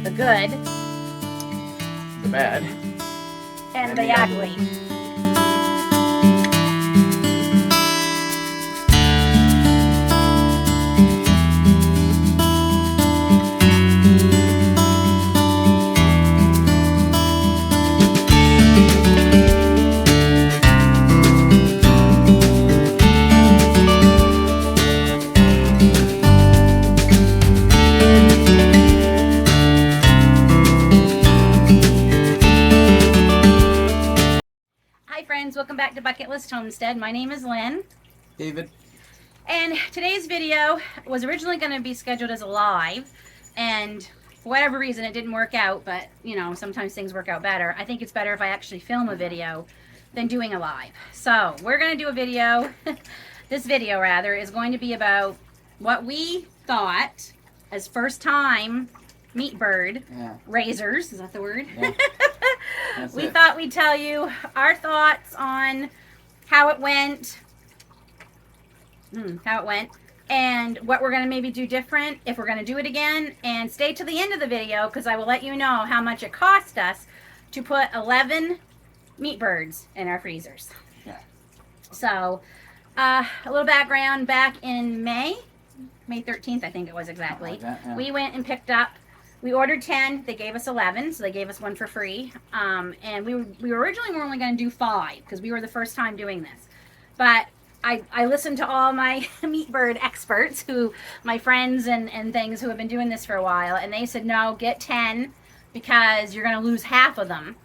the good, the bad, and the ugly. Welcome back to Bucket List Homestead. My name is Lynn. David. And today's video was originally going to be scheduled as a live, and for whatever reason it didn't work out, but you know, sometimes things work out better. I think it's better if I actually film a video than doing a live. So we're going to do a video. This video rather is going to be about what we thought as first time meat bird raisers. Is that the word? Yeah. We thought we'd tell you our thoughts on how it went, and what we're going to maybe do different, if we're going to do it again. And stay to the end of the video because I will let you know how much it cost us to put 11 meat birds in our freezers. Yeah. So, a little background. Back in May 13th, I think it was exactly, like that, yeah. We went and picked up. We ordered 10. They gave us 11, so they gave us one for free. And we were originally only going to do 5 because we were the first time doing this. But I listened to all my meat bird experts, my friends and things who have been doing this for a while, and they said, no, get 10 because you're going to lose half of them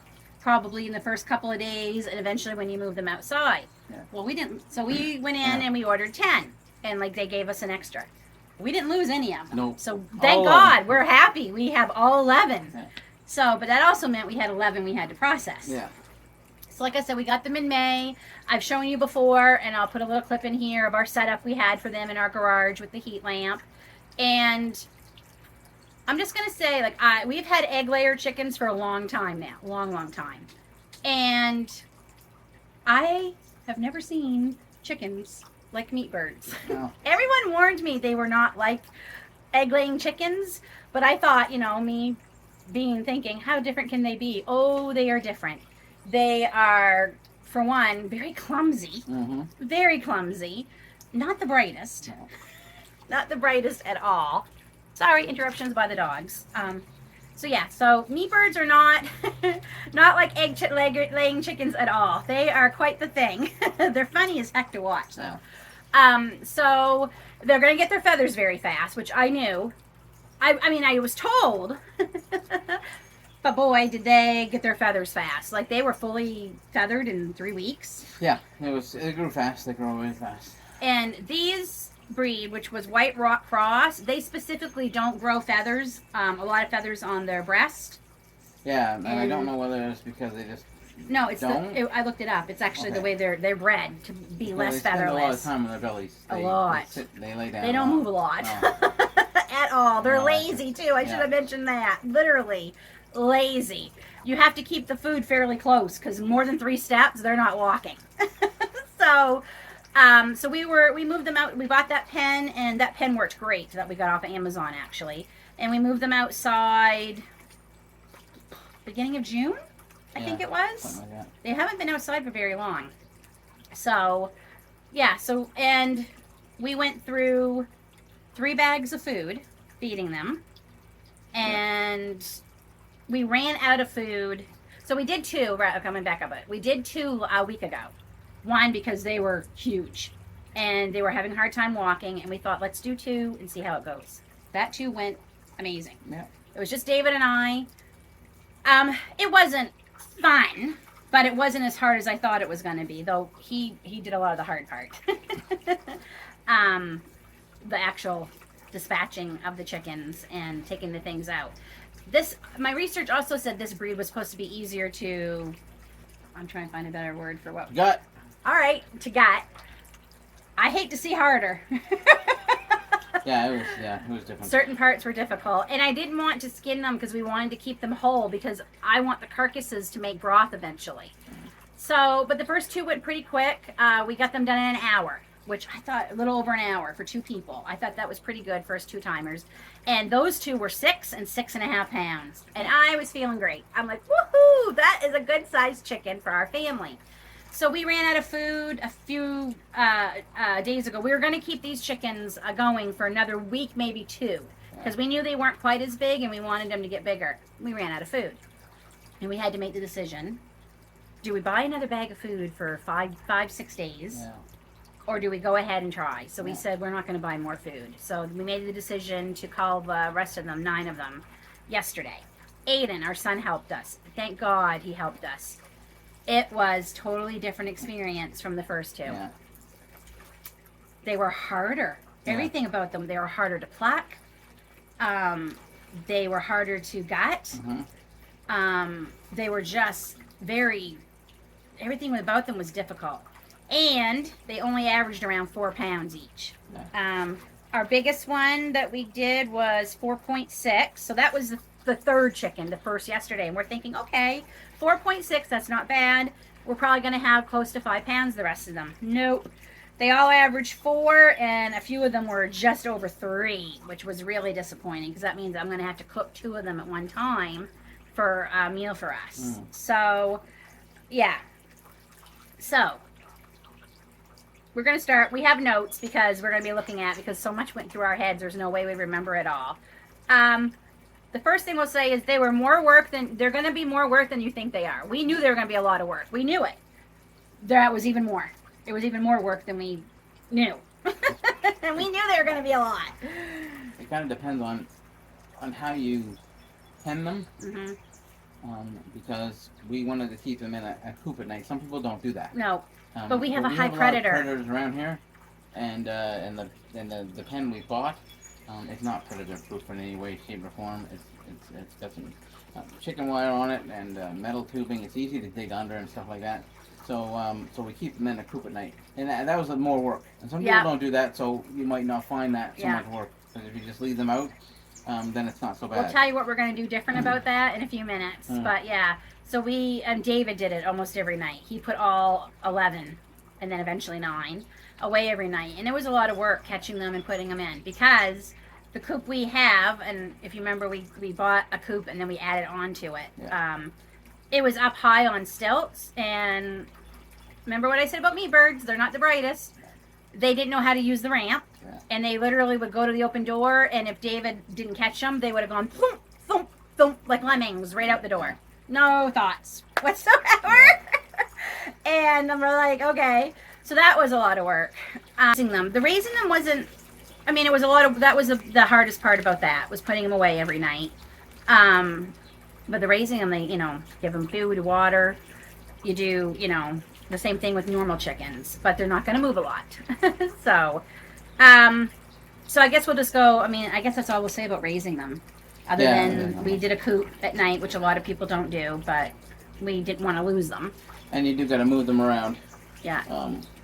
probably in the first couple of days and eventually when you move them outside. Yeah. Well, we didn't. So we went in and we ordered 10, and like they gave us an extra. We didn't lose any of them. Nope. So thank God, we're happy. We have all 11. Yeah. So, but that also meant we had 11 we had to process. Yeah. So like I said, we got them in May. I've shown you before, and I'll put a little clip in here of our setup we had for them in our garage with the heat lamp. And I'm just going to say, like, we've had egg layer chickens for a long time now. Long time. And I have never seen chickens like meat birds. No. Everyone warned me they were not like egg-laying chickens, but I thought, you know, me thinking, how different can they be? Oh, they are different. They are, for one, very clumsy. Mm-hmm. Very clumsy. Not the brightest. No. Not the brightest at all. Sorry, interruptions by the dogs. So yeah, so meat birds are not not like egg-laying chickens at all. They are quite the thing. They're funny as heck to watch, though. So they're going to get their feathers very fast, which I knew. I mean, I was told. But boy, did they get their feathers fast. Like, they were fully feathered in 3 weeks. Yeah, it grew fast. They grow really fast. And these breed, which was White Rock Cross, they specifically don't grow feathers, a lot of feathers on their breast. Yeah, and I don't know whether it's because they just no, it's don't. I looked it up. It's actually the way they're bred to be less featherless. They spend a lot of time on their bellies. A lot. They lay down. They don't move a lot at all. They're lazy too. I should have mentioned that. Literally lazy. You have to keep the food fairly close because more than 3 steps, they're not walking. So we moved them out. We bought that pen, and that pen worked great that we got off of Amazon actually. And we moved them outside beginning of June, I think it was. Something like that. They haven't been outside for very long. So, yeah, and we went through 3 bags of food, feeding them. And we ran out of food. So we did 2, coming back up it. We did 2 a week ago. 1 because they were huge and they were having a hard time walking, and we thought, let's do 2 and see how it goes. That 2 went amazing. Yeah. It was just David and I. It wasn't fun, but it wasn't as hard as I thought it was going to be, though he did a lot of the hard part. The actual dispatching of the chickens and taking the things out. My research also said this breed was supposed to be easier to, I'm trying to find a better word for what. Gut. All right, to gut. I hate to see harder. Yeah, it was different. Certain parts were difficult, and I didn't want to skin them because we wanted to keep them whole because I want the carcasses to make broth eventually. So, but the first 2 went pretty quick. We got them done in an hour. which I thought a little over an hour for 2 people. I thought that was pretty good for us 2-timers. And those 2 were 6 and 6.5 pounds. And I was feeling great. I'm like, woohoo, that is a good sized chicken for our family. So we ran out of food a few days ago. We were going to keep these chickens going for another week, maybe 2, because we knew they weren't quite as big and we wanted them to get bigger. We ran out of food. And we had to make the decision, do we buy another bag of food for 6 days? Yeah. Or do we go ahead and try? So we said we're not going to buy more food. So we made the decision to call the rest of them, 9 of them, yesterday. Aiden, our son, helped us. Thank God he helped us. It was totally different experience from the first 2. Yeah. They were harder. Yeah. Everything about them. They were harder to pluck. They were harder to gut. They were just everything about them was difficult. And they only averaged around 4 pounds each. Yeah. Our biggest one that we did was 4.6. So that was the third chicken, the first yesterday. And we're thinking, okay, 4.6, that's not bad. We're probably going to have close to 5 pounds, the rest of them. Nope. They all averaged 4, and a few of them were just over 3, which was really disappointing because that means I'm going to have to cook 2 of them at one time for a meal for us. So, yeah. So, we're going to start. We have notes because we're going to be looking at, because so much went through our heads, there's no way we remember it all. The first thing we'll say is they're going to be more work than you think they are. We knew they were going to be a lot of work. We knew it. That was even more. It was even more work than we knew. And we knew they were going to be a lot. It kind of depends on how you pen them. Because we wanted to keep them in a coop at night. Some people don't do that. No. But we have a high predator. A lot of predators around here, and the pen we bought, it's not predator proof in any way, shape, or form. It's got some chicken wire on it and metal tubing. It's easy to dig under and stuff like that. So we keep them in a coop at night, and that was more work. And some people don't do that, so you might not find that so much work. Because if you just leave them out, then it's not so bad. We'll tell you what we're going to do different about that in a few minutes. But yeah. So David did it almost every night. He put all 11, and then eventually 9, away every night. And it was a lot of work catching them and putting them in, because the coop we have, and if you remember, we bought a coop and then we added on to it. Yeah. It was up high on stilts, and remember what I said about meat birds? They're not the brightest. They didn't know how to use the ramp, and they literally would go to the open door, and if David didn't catch them, they would have gone thump, thump, thump, like lemmings right out the door. No thoughts whatsoever. And we're like, okay. So that was a lot of work. The raising them wasn't, it was a lot of, that was the hardest part about that, was putting them away every night. But the raising them, they, give them food, water. You do, the same thing with normal chickens, but they're not going to move a lot. So I guess we'll just go, I guess that's all we'll say about raising them. Other than we did a coop at night, which a lot of people don't do, but we didn't want to lose them. And you do got to move them around. Yeah.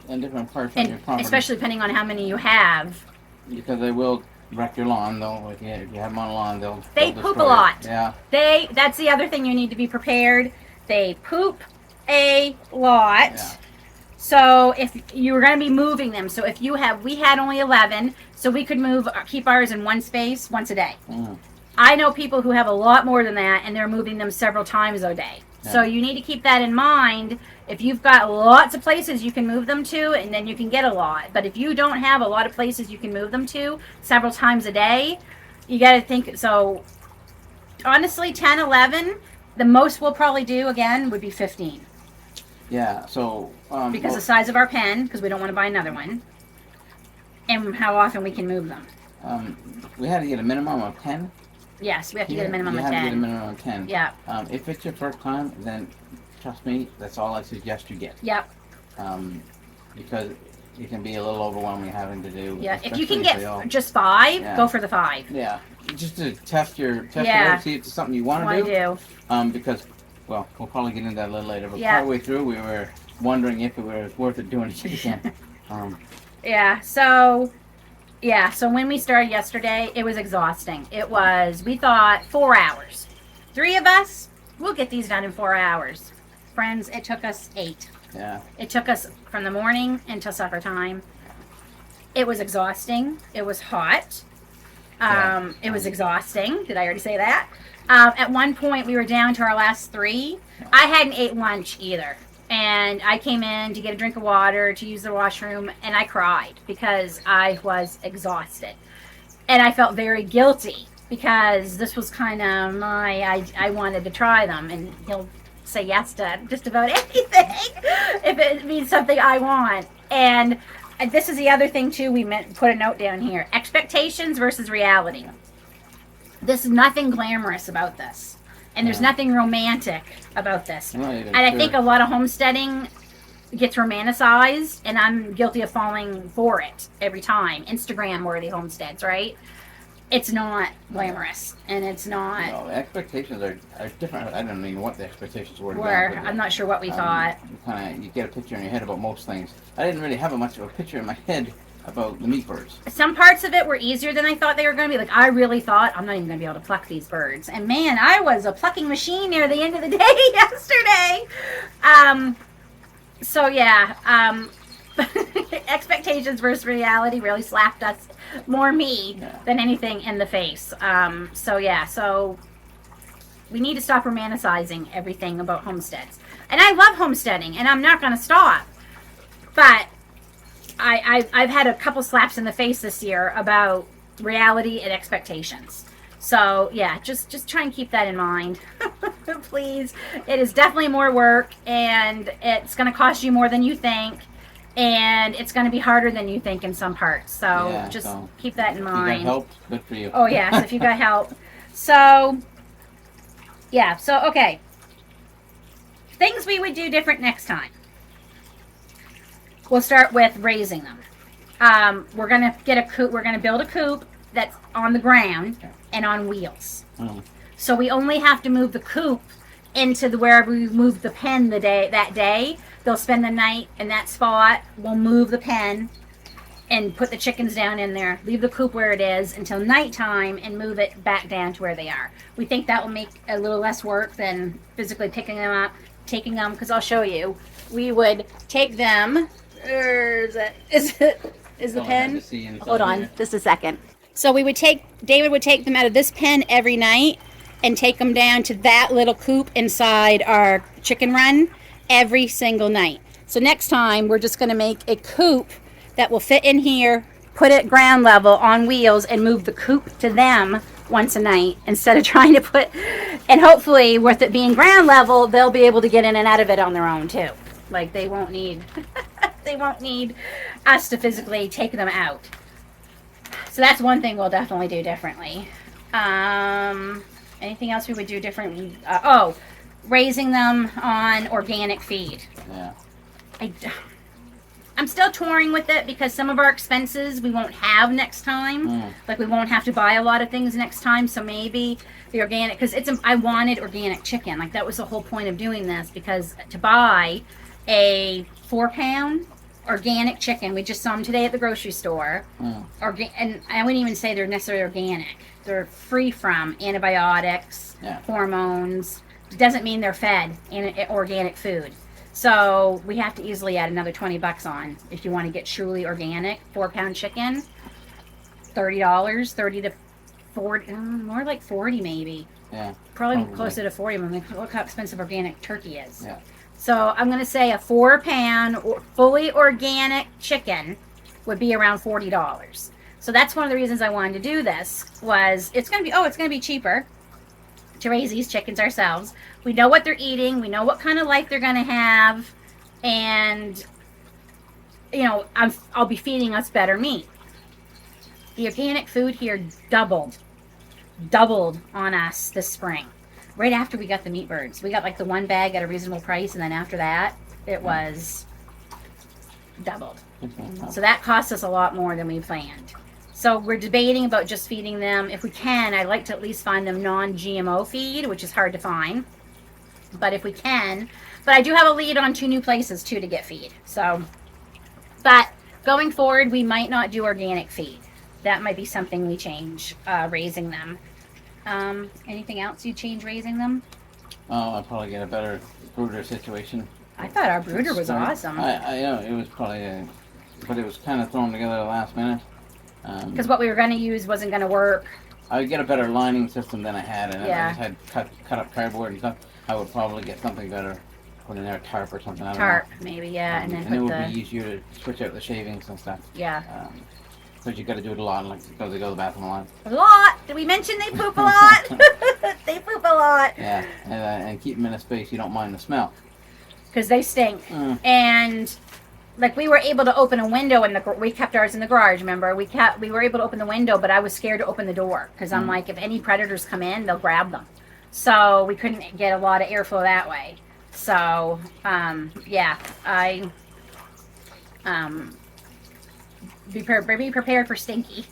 In different parts of your property. Especially depending on how many you have. Because they will wreck your lawn, though. If you have them on a lawn, they'll poop a lot. Yeah. That's the other thing you need to be prepared. They poop a lot. Yeah. So if you were going to be moving them, so if we had only 11, so we could keep ours in one space once a day. I know people who have a lot more than that, and they're moving them several times a day. Yeah. So you need to keep that in mind. If you've got lots of places you can move them to, and then you can get a lot. But if you don't have a lot of places you can move them to several times a day, you got to think. So honestly, 10, 11, the most we'll probably do, again, would be 15. Yeah, so... because the size of our pen, because we don't want to buy another one, and how often we can move them. We had to get a minimum of 10. Yes, we have to get a minimum of 10. You have to get a minimum of 10. Yeah. If it's your first time, then trust me, that's all I suggest you get. Yep. Because it can be a little overwhelming having to do. Yeah, if you can get just 5, go for the 5. Yeah, just to test your work, see if it's something you want to do. Because, well, we'll probably get into that a little later, but partway through we were wondering if it was worth it doing it again. So when we started yesterday, it was exhausting. We thought 4 hours. 3 of us, we'll get these done in 4 hours. Friends, it took us 8. Yeah. It took us from the morning until supper time. It was exhausting. It was hot. It was exhausting. Did I already say that? At one point, we were down to our last 3. I hadn't ate lunch either. And I came in to get a drink of water, to use the washroom, and I cried because I was exhausted. And I felt very guilty because this was kind of I wanted to try them. And he'll say yes to just about anything if it means something I want. And this is the other thing, too, put a note down here. Expectations versus reality. There's nothing glamorous about this. And there's nothing romantic about this. And I think a lot of homesteading gets romanticized, and I'm guilty of falling for it every time. Instagram-worthy homesteads, right? It's not glamorous, and it's not... No, expectations are different. I don't even know what the expectations were. I'm not sure what we thought. You get a picture in your head about most things. I didn't really have much of a picture in my head about the meat birds. Some parts of it were easier than I thought they were going to be. Like, I really thought, I'm not even going to be able to pluck these birds. And man, I was a plucking machine near the end of the day yesterday. So yeah, expectations versus reality really slapped us, more me than anything, in the face. So we need to stop romanticizing everything about homesteads. And I love homesteading, and I'm not going to stop. But I've had a couple slaps in the face this year about reality and expectations. So yeah, just try and keep that in mind. Please. It is definitely more work, and it's going to cost you more than you think, and it's going to be harder than you think in some parts. So keep that in mind. If you got help, good for you. Oh yes, if you got help. So yeah, okay. Things we would do different next time. We'll start with raising them. We're gonna get a coop. We're gonna build a coop that's on the ground and on wheels. So we only have to move the coop into wherever we moved the pen that day. They'll spend the night in that spot. We'll move the pen and put the chickens down in there. Leave the coop where it is until nighttime and move it back down to where they are. We think that will make a little less work than physically picking them up, taking them. Because I'll show you. We would take them. Is the pen? Hold on, just a second. So David would take them out of this pen every night and take them down to that little coop inside our chicken run every single night. So next time we're just going to make a coop that will fit in here, put it ground level on wheels, and move the coop to them once a night instead of trying to put, and hopefully with it being ground level, they'll be able to get in and out of it on their own too. Like they won't need us to physically take them out. So that's one thing we'll definitely do differently. Anything else we would do different? Raising them on organic feed. Yeah. I'm still touring with it because some of our expenses we won't have next time. Like we won't have to buy a lot of things next time. So maybe the organic, because I wanted organic chicken. Like that was the whole point of doing this, because to buy a 4-pound organic chicken, we just saw them today at the grocery store. And I wouldn't even say they're necessarily organic. They're free from antibiotics, hormones. It doesn't mean they're fed organic food. So we have to easily add another $20 on if you want to get truly organic 4-pound chicken. $30, 30 to 40, more like 40 maybe. Yeah. Probably closer to 40. I mean, look how expensive organic turkey is. Yeah. So I'm going to say a 4-pound fully organic chicken would be around $40. So that's one of the reasons I wanted to do this, was it's going to be cheaper to raise these chickens ourselves. We know what they're eating. We know what kind of life they're going to have. And, I'll be feeding us better meat. The organic food here doubled on us this spring. Right after we got the meat birds. We got like the 1 bag at a reasonable price, and then after that, it was doubled. So that cost us a lot more than we planned. So we're debating about just feeding them. If we can, I'd like to at least find them non-GMO feed, which is hard to find. But if we can, but I do have a lead on 2 new places too to get feed. So, but going forward, we might not do organic feed. That might be something we change, raising them. Anything else you change raising them? Oh, I'll probably get a better brooder situation. I thought our brooder was awesome. I know, it was probably but it was kind of thrown together at the last minute. Because what we were going to use wasn't going to work. I would get a better lining system than I had, and Yeah. I just had cut up cardboard and stuff. I would probably get something better, put in there, tarp or something. I don't Tarp, know. maybe, yeah, and then and put it would the be easier to switch out the shavings and stuff. yeah. Because you got to do it a lot, like because they go to the bathroom a lot. A lot. Did we mention they poop a lot? They poop a lot. Yeah, and keep them in a space you don't mind the smell. Because they stink. And like we were able to open a window we kept ours in the garage. Remember, we were able to open the window, but I was scared to open the door because I'm like, if any predators come in, they'll grab them. So we couldn't get a lot of airflow that way. So yeah, I be prepared for stinky.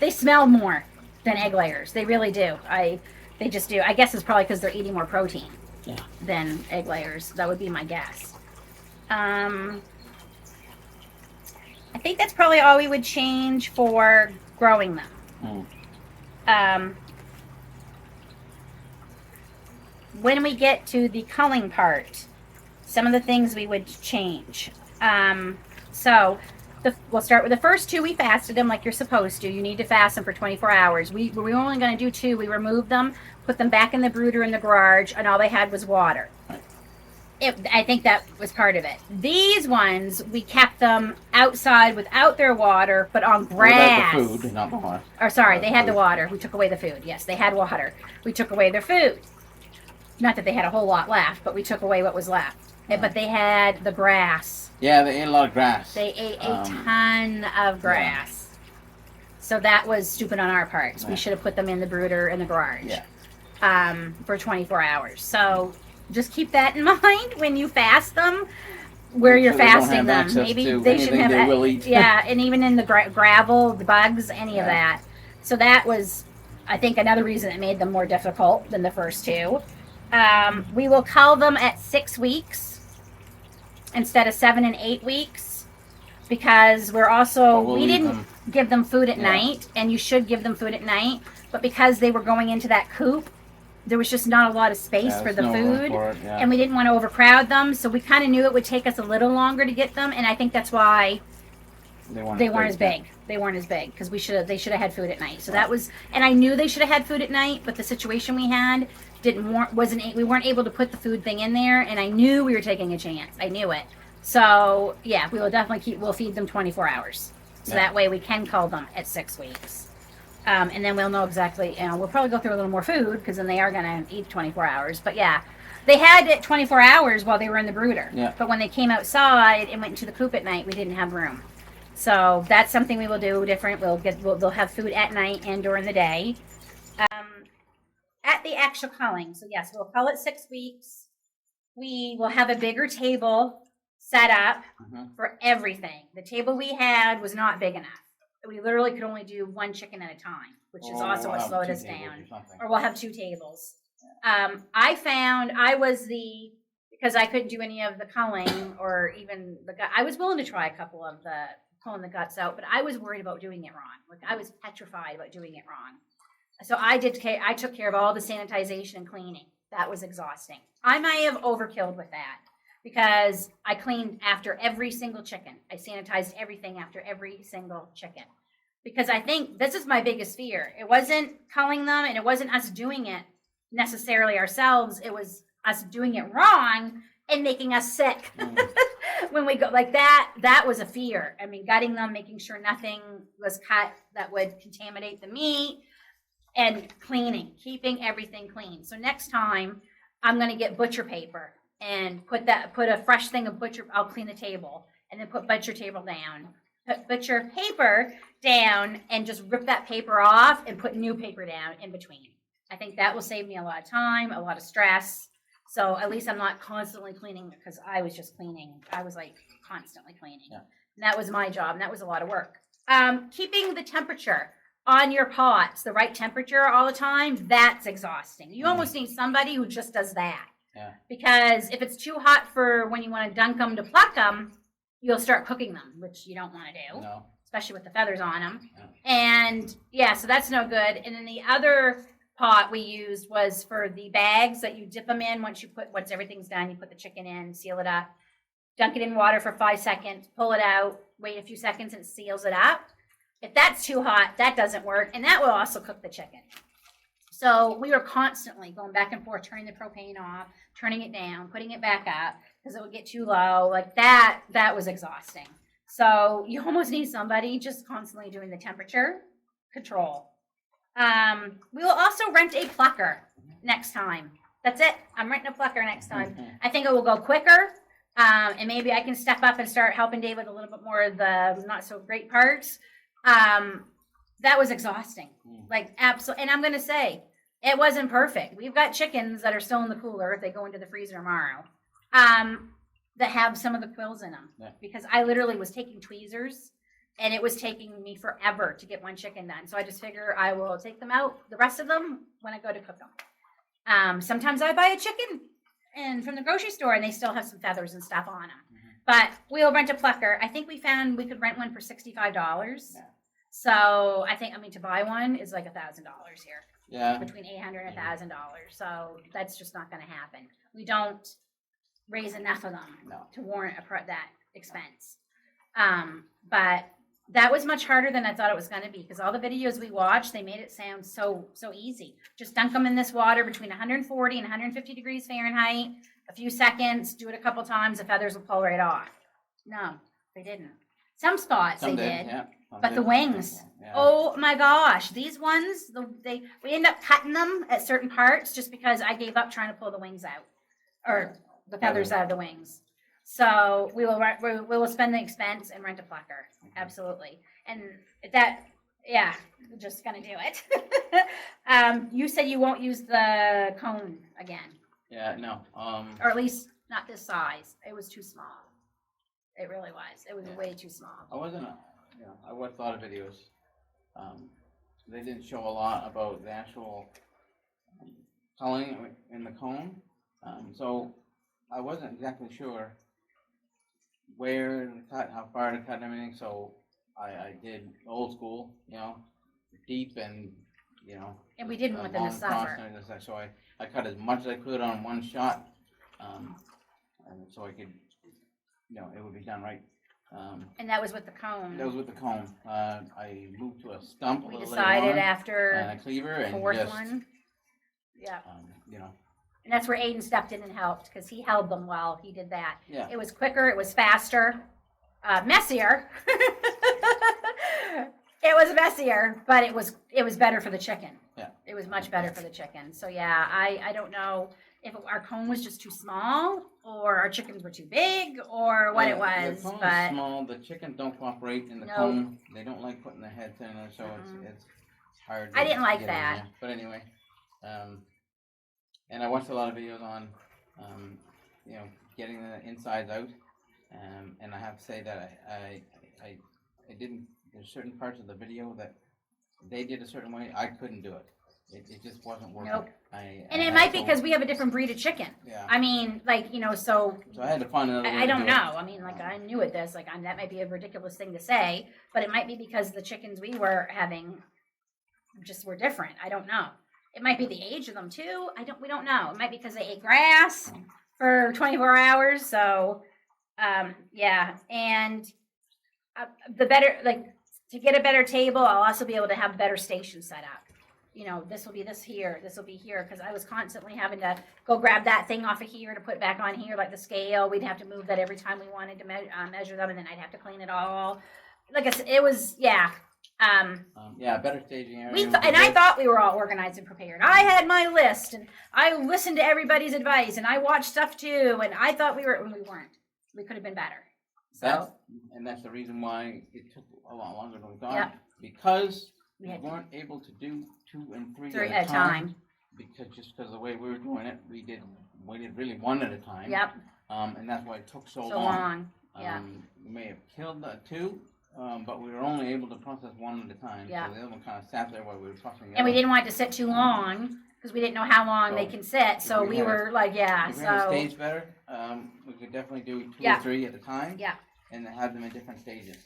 They smell more than egg layers. They really do. They just do. I guess it's probably because they're eating more protein than egg layers. That would be my guess. I think that's probably all we would change for growing them. When we get to the culling part, some of the things we would change. So we'll start with the first 2. We fasted them like you're supposed to. You need to fast them for 24 hours. We were only going to do 2. We removed them, put them back in the brooder in the garage, and all they had was water. I think that was part of it. These ones, we kept them outside without their water, but on grass. Without the food, not the water. Or sorry, they had the water. We took away the food. Yes, they had water. We took away their food. Not that they had a whole lot left, but we took away what was left. But they had the grass. Yeah, they ate a lot of grass. They ate a ton of grass. Yeah. So that was stupid on our part. So we should have put them in the brooder in the garage for 24 hours. So just keep that in mind when you fast them, where you're fasting them. Maybe they should have, they will eat. Yeah, and even in the gravel, the bugs, any of that. So that was, I think, another reason it made them more difficult than the first 2. We will cull them at 6 weeks instead of 7 and 8 weeks because we didn't give them food at night, and you should give them food at night, but because they were going into that coop, there was just not a lot of space for the food, and we didn't want to overcrowd them, so we kind of knew it would take us a little longer to get them, and I think that's why they weren't as big. They weren't as big because they should have had food at night. So that was, and I knew they should have had food at night, but the situation we had we weren't able to put the food thing in there, and I knew we were taking a chance. I knew it. So yeah, we will definitely we'll feed them 24 hours. So that way we can cull them at 6 weeks. And then we'll know exactly, we'll probably go through a little more food because then they are going to eat 24 hours. But yeah, they had it 24 hours while they were in the brooder. Yeah. But when they came outside and went into the coop at night, we didn't have room. So that's something we will do different. They'll have food at night and during the day. At the actual culling, so yes, we'll cull at 6 weeks. We will have a bigger table set up for everything. The table we had was not big enough. We literally could only do 1 chicken at a time, which is also what slowed us down. Or we'll have 2 tables. I found because I couldn't do any of the culling or even the gut. I was willing to try a couple of pulling the guts out, but I was worried about doing it wrong. Like I was petrified about doing it wrong. So I took care of all the sanitization and cleaning. That was exhausting. I might have overkilled with that because I cleaned after every single chicken. I sanitized everything after every single chicken because I think this is my biggest fear. It wasn't culling them and it wasn't us doing it necessarily ourselves. It was us doing it wrong and making us sick. When we go like that was a fear. I mean, gutting them, making sure nothing was cut that would contaminate the meat. And cleaning, keeping everything clean. So next time, I'm going to get butcher paper and put a fresh thing of butcher. I'll clean the table and then put butcher paper down, and just rip that paper off and put new paper down in between. I think that will save me a lot of time, a lot of stress. So at least I'm not constantly cleaning because I was just cleaning. I was like constantly cleaning. Yeah. And that was my job, and that was a lot of work. Keeping the temperature on your pots, the right temperature all the time, that's exhausting. You almost need somebody who just does that. Yeah. Because if it's too hot for when you want to dunk them to pluck them, you'll start cooking them, which you don't want to do, especially with the feathers on them. Yeah. And yeah, so that's no good. And then the other pot we used was for the bags that you dip them in once everything's done, you put the chicken in, seal it up. dunk it in water for 5 seconds, pull it out, wait a few seconds, and it seals it up. If that's too hot, that doesn't work, and that will also cook the chicken. So we were constantly going back and forth, turning the propane off, turning it down, putting it back up, because it would get too low. Like that was exhausting. So you almost need somebody just constantly doing the temperature control. We will also rent a plucker next time. That's it. I'm renting a plucker next time. I think it will go quicker. And maybe I can step up and start helping Dave with a little bit more of the not so great parts. That was exhausting. Like, absolutely. And I'm going to say, it wasn't perfect. We've got chickens that are still in the cooler if they go into the freezer tomorrow, that have some of the quills in them. Yeah. Because I literally was taking tweezers, and it was taking me forever to get one chicken done. So I just figure I will take them out, the rest of them, when I go to cook them. Sometimes I buy a chicken and from the grocery store, and they still have some feathers and stuff on them. But we'll rent a plucker. I think we found we could rent one for $65. Yeah. So I think, to buy one is like $1,000 here. Yeah. Between $800 and $1,000. So that's just not going to happen. We don't raise enough of them to warrant that expense. But that was much harder than I thought it was going to be, because all the videos we watched, they made it sound so easy. Just dunk them in this water between 140 and 150 degrees Fahrenheit, a few seconds, do it a couple times, the feathers will pull right off. No, they didn't. Some spots they did. Yeah. But the wings, oh my gosh, these ones, we end up cutting them at certain parts just because I gave up trying to pull the wings out, or the feathers out of the wings. So we will spend the expense and rent a plucker, absolutely. And we're just gonna do it. You said you won't use the cone again. Yeah, no. Or at least not this size. It was too small. It really was. It was way too small. I watched a lot of videos. They didn't show a lot about the actual culling in the cone. So I wasn't exactly sure where to cut, how far to cut and everything. So I did old school, deep and, And we didn't within the summer. So I cut as much as I could on one shot. And so I could, it would be done right. And that was with the cone. That was with the cone. I moved to a stump. We decided after a cleaver and fourth just, one. Yeah. And that's where Aiden stepped in and helped, because he held them while he did that. Yeah. It was quicker. It was faster. Messier. It was messier, but it was better for the chicken. Yeah. It was much better for the chicken. So yeah, I don't know if our cone was just too small, or our chickens were too big, or what it was. The cone is small. The chickens don't cooperate in the cone. They don't like putting their heads in there, so it's hard. I didn't like that. But anyway, and I watched a lot of videos on, getting the insides out, and I have to say that I didn't. There's certain parts of the video that they did a certain way. I couldn't do it. It just wasn't working. Nope. And it might be because we have a different breed of chicken. Yeah. So I had to find another way I don't know. I'm new at this. That might be a ridiculous thing to say, but it might be because the chickens we were having just were different. I don't know. It might be the age of them too. We don't know. It might be because they ate grass for 24 hours. So, yeah. And the better, to get a better table, I'll also be able to have better stations set up. This will be this here, this will be here, because I was constantly having to go grab that thing off of here to put back on here, like the scale. We'd have to move that every time we wanted to measure them, and then I'd have to clean it all. Like I said, it was, better staging area. I thought we were all organized and prepared. I had my list, and I listened to everybody's advice, and I watched stuff too, and I thought we weren't. We could have been better. So. That's the reason why it took a lot longer than we thought, because we weren't able to do 2 and 3 at a time. Because of the way we were doing it, we did really one at a time. Yep. And that's why it took so long. Yeah. We may have killed 2, but we were only able to process 1 at a time. Yeah. So the other one kind of sat there while we were processing it. And we didn't want it to sit too long, because we didn't know how long they can sit. So we were like, If we had stage better, we could definitely do 2 or 3 at a time. Yeah. And have them in different stages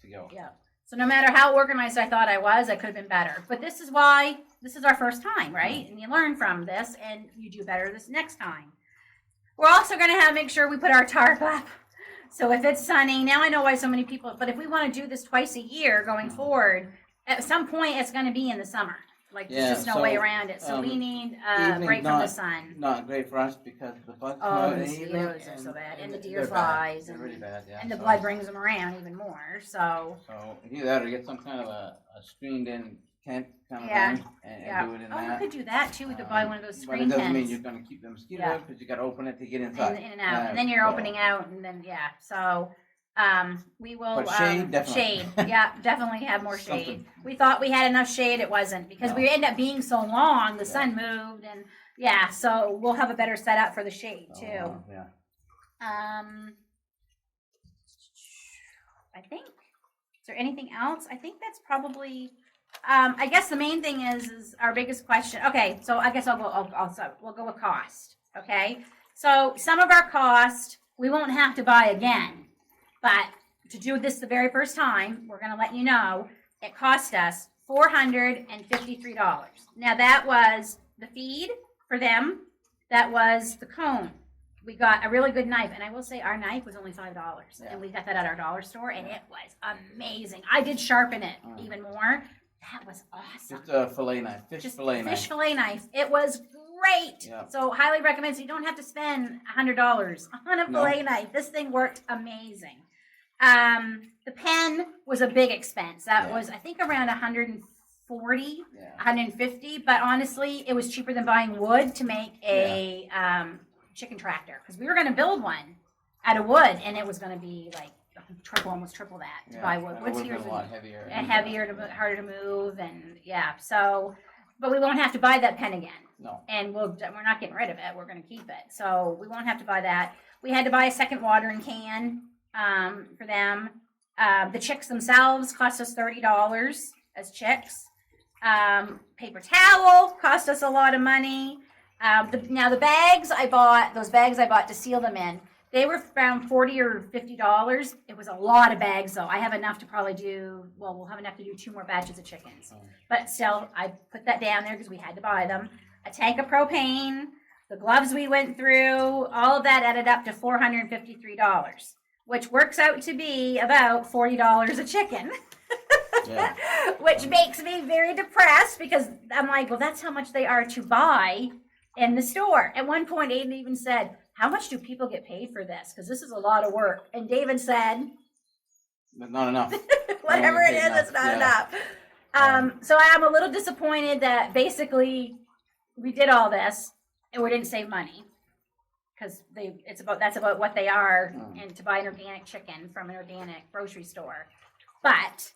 to go. Yeah. So no matter how organized I thought I was, I could have been better. But this is why this is our first time, right? And you learn from this, and you do better this next time. We're also going to make sure we put our tarp up So if it's sunny, now I know why so many people, but if we want to do this twice a year going forward, at some point it's going to be in the summer. Like, there's just no way around it. So we need a break from the sun. Not great for us because the bugs come Oh, out the in the evening. mosquitoes are so bad. And the deer they're flies. They're really bad, yeah. And the blood brings them around even more. So either that or get some kind of a screened-in tent kind of thing and do it in that. We could do that too. We could buy one of those screen tents. But it doesn't tents. mean you're going to keep the mosquito out because you got to open it to get inside. In and out. And then you're opening out and then, So we will but shade, definitely. Shade. Yeah, definitely have more shade. We thought we had enough shade. It wasn't because we ended up being so long. The sun moved and so we'll have a better setup for the shade too. I think. Is there anything else? I think that's probably. I guess the main thing is our biggest question. Okay, so I guess we'll go with cost. Okay, so some of our cost we won't have to buy again, but to do this the very first time, we're going to let you know it cost us $453. Now that was the feed for them. That was the cone. We got a really good knife, and I will say our knife was only $5, and we got that at our dollar store, and it was amazing. I did sharpen it even more. That was awesome. Just a fillet knife, fish fillet knife. It was great. Yeah. So highly recommend. So you don't have to spend $100 on a fillet knife. This thing worked amazing. The pen was a big expense. That was, I think, around $140, $150. But honestly, it was cheaper than buying wood to make a chicken tractor because we were going to build one out of wood, and it was going to be like almost triple that to buy wood. Wood's here a lot heavier and harder to move, and so. But we won't have to buy that pen again. No. And we're not getting rid of it. We're going to keep it. So we won't have to buy that. We had to buy a second watering can for them. The chicks themselves cost us $30 as chicks. Paper towel cost us a lot of money. Now the bags I bought to seal them in, they were around $40 or $50. It was a lot of bags though. I have enough to probably we'll have enough to do 2 more batches of chickens. But still, I put that down there because we had to buy them. A tank of propane, the gloves we went through, all of that added up to $453, which works out to be about $40 a chicken. Which makes me very depressed because I'm like, well, that's how much they are to buy in the store. At one point, Aiden even said, how much do people get paid for this? Because this is a lot of work. And David said, but not enough. Whatever it is, it's not enough. So I'm a little disappointed that basically we did all this and we didn't save money because that's about what they are, and to buy an organic chicken from an organic grocery store. But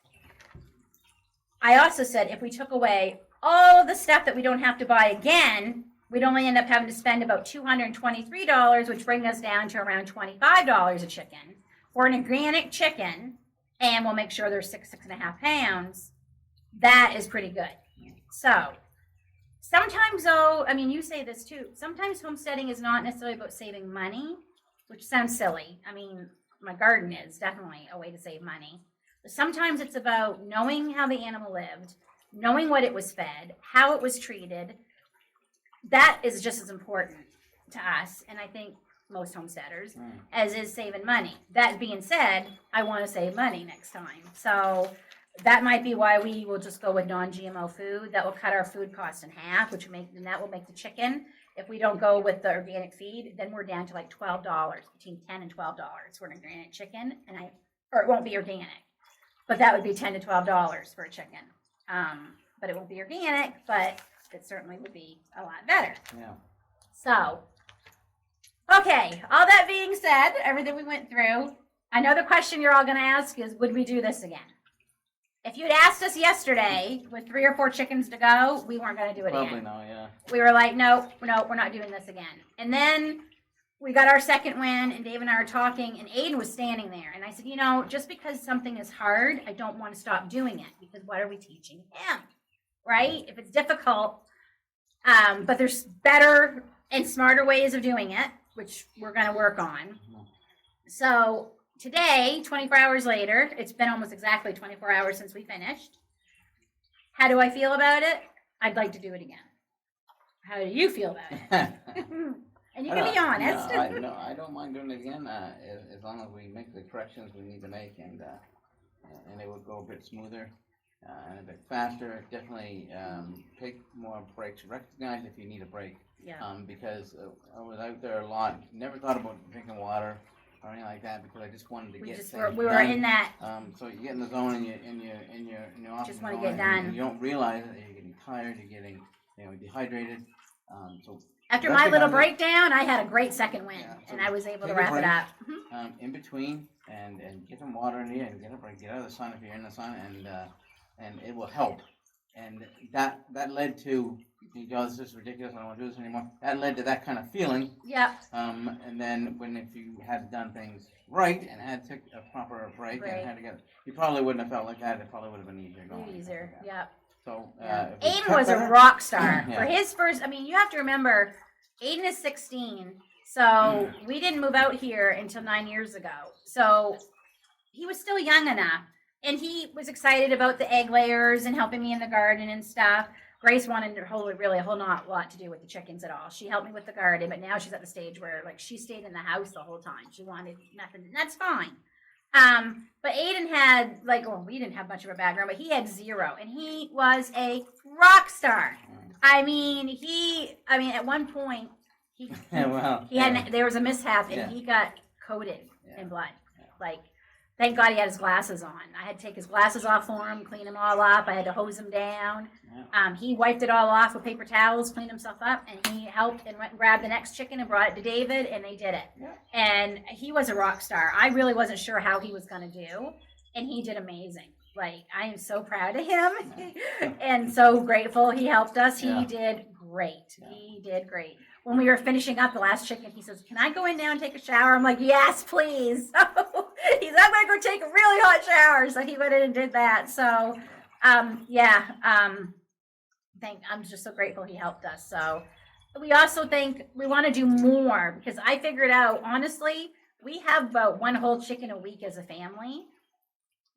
I also said if we took away all of the stuff that we don't have to buy again, we'd only end up having to spend about $223, which brings us down to around $25 a chicken for an organic chicken, and we'll make sure they're 6.5 pounds. That is pretty good. So sometimes, though, I mean, you say this too, sometimes homesteading is not necessarily about saving money, which sounds silly. I mean, my garden is definitely a way to save money. But sometimes it's about knowing how the animal lived, knowing what it was fed, how it was treated. That is just as important to us, and I think most homesteaders, as is saving money. That being said, I want to save money next time. So that might be why we will just go with non-GMO food. That will cut our food cost in half, that will make the chicken. If we don't go with the organic feed, then we're down to like $12, between $10 and $12 for an organic chicken, or it won't be organic, but that would be $10 to $12 for a chicken. But it won't be organic, but it certainly would be a lot better. Yeah. So, okay, all that being said, everything we went through, I know the question you're all going to ask is, would we do this again? If you'd asked us yesterday with 3 or 4 chickens to go, we weren't going to do it Probably again. no, yeah. We were like, no, we're not doing this again. And then we got our second win, and Dave and I were talking, and Aiden was standing there. And I said, just because something is hard, I don't want to stop doing it, because what are we teaching him? Right? If it's difficult, but there's better and smarter ways of doing it, which we're going to work on. So today, 24 hours later, it's been almost exactly 24 hours since we finished. How do I feel about it? I'd like to do it again. How do you feel about it? And you can be honest. No, I don't mind doing it again, as long as we make the corrections we need to make, and it would go a bit smoother and a bit faster. Definitely take more breaks. Recognize if you need a break. Yeah. Because I was out there a lot. Never thought about drinking water or anything like that because I just wanted to get things we were done. in that. So you get in the zone and you're off. Just want to get done. You don't realize that you're getting tired. You're getting dehydrated. So after my little breakdown, I had a great second win, and I was able to wrap it up. In between, and get some water in you, and get a break. Get out of the sun if you're in the sun, and it will help. And that led to, this is ridiculous, I don't want to do this anymore. That led to that kind of feeling. Yeah. And then if you had done things right and had took a proper break and had to get, you probably wouldn't have felt like that. It probably would have been easier going. Easier, yeah. So, Aiden was a rock star. For his first, you have to remember, Aiden is 16, so we didn't move out here until 9 years ago. So he was still young enough. And he was excited about the egg layers and helping me in the garden and stuff. Grace wanted a whole lot to do with the chickens at all. She helped me with the garden, but now she's at the stage where she stayed in the house the whole time. She wanted nothing, and that's fine. But Aiden had we didn't have much of a background, but he had zero, and he was a rock star. At one point there was a mishap, and he got coated in blood. Thank God he had his glasses on. I had to take his glasses off for him, clean them all up. I had to hose him down. He wiped it all off with paper towels, cleaned himself up, and he helped and went and grabbed the next chicken and brought it to David, and they did it. And he was a rock star. I really wasn't sure how he was going to do, and he did amazing. I am so proud of him and so grateful he helped us. He did great. He did great. When we were finishing up the last chicken, he says, "Can I go in now and take a shower?" I'm like, "Yes, please." So he's like, "I'm going to go take a really hot shower." So he went in and did that. So, I'm just so grateful he helped us. So we also think we want to do more because I figured out, honestly, we have about one whole chicken a week as a family.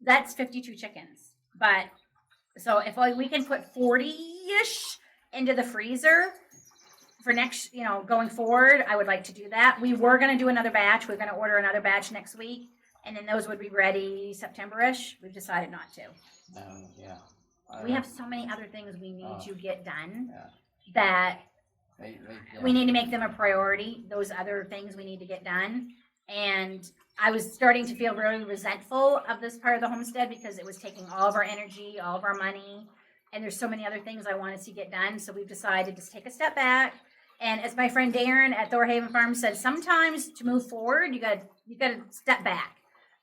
That's 52 chickens. But so if we can put 40-ish into the freezer for next, going forward, I would like to do that. We were going to do another batch. We're going to order another batch next week, and then those would be ready September-ish. We've decided not to. We have so many other things we need to get done that we need to make them a priority. Those other things we need to get done. And I was starting to feel really resentful of this part of the homestead because it was taking all of our energy, all of our money, and there's so many other things I wanted to get done. So we've decided to take a step back. And as my friend Darren at Thorhaven Farm said, sometimes to move forward, you got to step back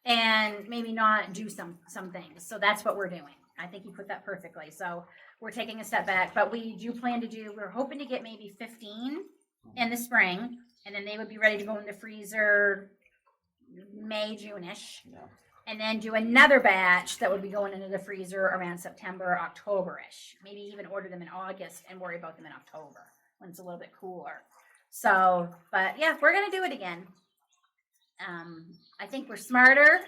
and maybe not do some things. So that's what we're doing. I think you put that perfectly. So we're taking a step back, but we do plan to we're hoping to get maybe 15 in the spring, and then they would be ready to go in the freezer May, June-ish. And then do another batch that would be going into the freezer around September, October-ish. Maybe even order them in August and worry about them in October when it's a little bit cooler. So, but yeah, we're going to do it again. I think we're smarter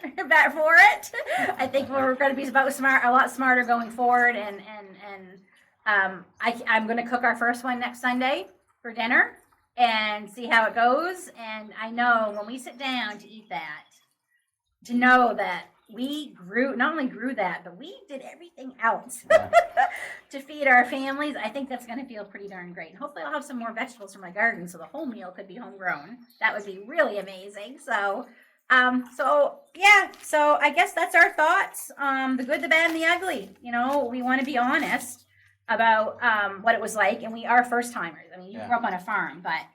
for it. I think we're going to be a lot smarter going forward. And I'm going to cook our first one next Sunday for dinner and see how it goes. And I know when we sit down to eat that, to know that we not only grew that, but we did everything else to feed our families. I think that's going to feel pretty darn great. And hopefully I'll have some more vegetables from my garden so the whole meal could be homegrown. That would be really amazing. So I guess that's our thoughts. The good, the bad, and the ugly. We want to be honest about what it was like, and we are first timers. You grew up on a farm, but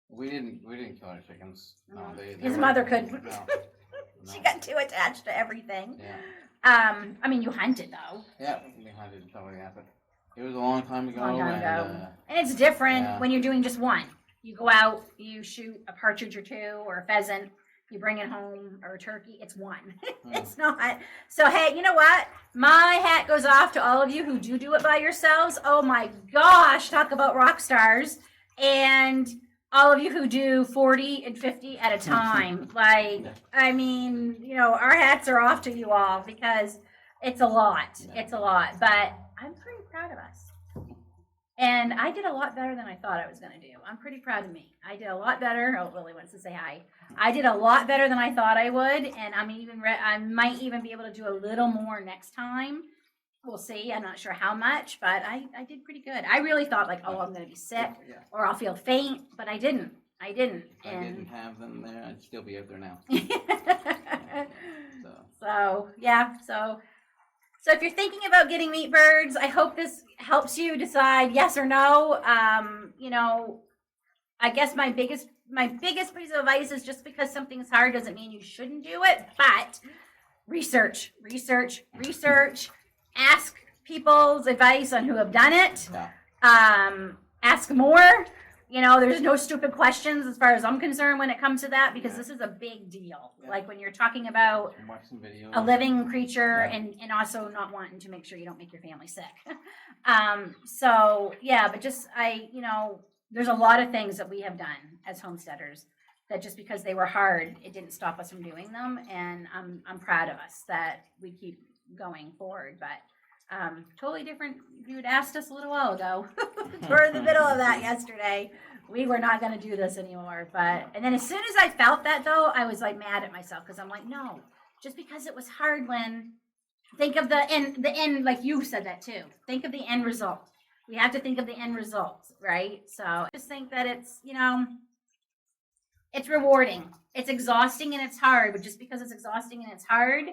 we didn't kill our chickens. No, his mother could. No. She got too attached to everything. Yeah. You hunted though. Yeah, we hunted and stuff like that, but it was a long time ago. And it's different when you're doing just one. You go out, you shoot a partridge or two or a pheasant, you bring it home, or a turkey. It's one. It's not. So hey, you know what? My hat goes off to all of you who do it by yourselves. Oh my gosh, talk about rock stars. And all of you who do 40 and 50 at a time. Our hats are off to you all because it's a lot. It's a lot. But I'm pretty proud of us. And I did a lot better than I thought I was going to do. I'm pretty proud of me. I did a lot better. Oh, Lily wants to say hi. I did a lot better than I thought I would, and I might even be able to do a little more next time. We'll see. I'm not sure how much, but I did pretty good. I really thought like, oh, I'm going to be sick or I'll feel faint, but I didn't. I didn't. If I didn't have them there, I'd still be out there now. So yeah. So if you're thinking about getting meat birds, I hope this helps you decide yes or no. You know, I guess my biggest piece of advice is just because something's hard doesn't mean you shouldn't do it, but research. Ask people's advice on who have done it. Yeah. Ask more. You know, there's no stupid questions as far as I'm concerned when it comes to that, because this is a big deal. Yeah. Like when you're talking about Watch some videos. a living creature and also not wanting to make sure you don't make your family sick. So yeah, but just you know, there's a lot of things that we have done as homesteaders that just because they were hard, it didn't stop us from doing them. And I'm proud of us that we keep going forward. But totally different. You had asked us a little while ago. We're in the middle of that yesterday. We were not going to do this anymore. And then as soon as I felt that, though, I was like mad at myself because I'm like, no, just because it was hard when. Think of the end, like you said that too. Think of the end result. We have to think of the end result, right? So I just think that it's, you know, it's rewarding. It's exhausting and it's hard, but just because it's exhausting and it's hard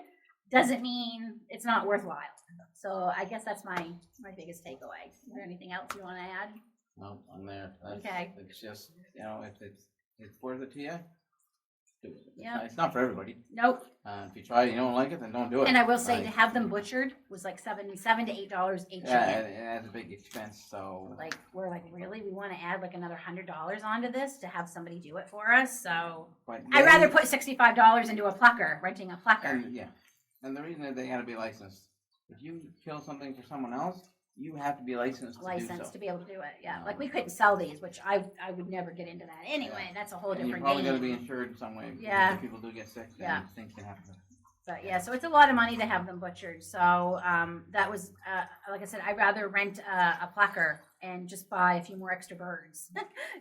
doesn't mean it's not worthwhile. So I guess that's my biggest takeaway. Is there anything else you want to add? No, I'm there. Okay. It's just, you know, if it's worth it to you, do it. Yeah. It's not for everybody. Nope. If you try it, you don't like it, then don't do it. And I will say to have them butchered was like $7 to $8 each. Yeah, it has a big expense. So like we're like, really, we want to add like another $100 onto this to have somebody do it for us. So I'd rather put $65 into a plucker, renting a plucker. And the reason that they got to be licensed, if you kill something for someone else, you have to be licensed to be able to do it. Yeah, like we couldn't sell these, which I would never get into that anyway. Yeah. That's a whole different game. You're probably game. got to be insured in some way. Yeah, if people do get sick. Things can happen. But yeah, so it's a lot of money to have them butchered. So that was, like I said, I'd rather rent a plucker and just buy a few more extra birds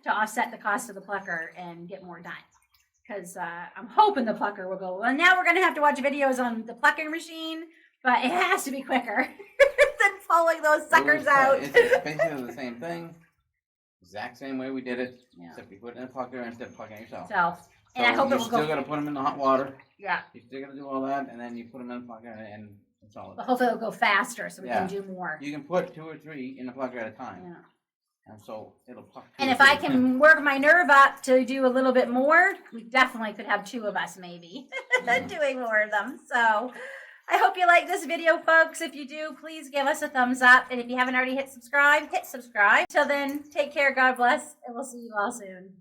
to offset the cost of the plucker and get more done. Because I'm hoping the plucker will go. Well, now we're going to have to watch videos on the plucking machine, but it has to be quicker than pulling those suckers out. It's basically the same thing. Exact same way we did it. Yeah. Except you put it in a plucker instead of plucking yourself. And I hope it will go. You're still going to put them in the hot water. Yeah. You're still going to do all that, and then you put them in the plucker, and that's all. But hopefully it'll go faster so we can do more. You can put 2 or 3 in the plucker at a time. Yeah. And so it'll pluck. And if I can work my nerve up to do a little bit more, we definitely could have 2 of us maybe doing more of them. So I hope you like this video, folks. If you do, please give us a thumbs up. And if you haven't already hit subscribe, hit subscribe. Till then, take care, God bless, and we'll see you all soon.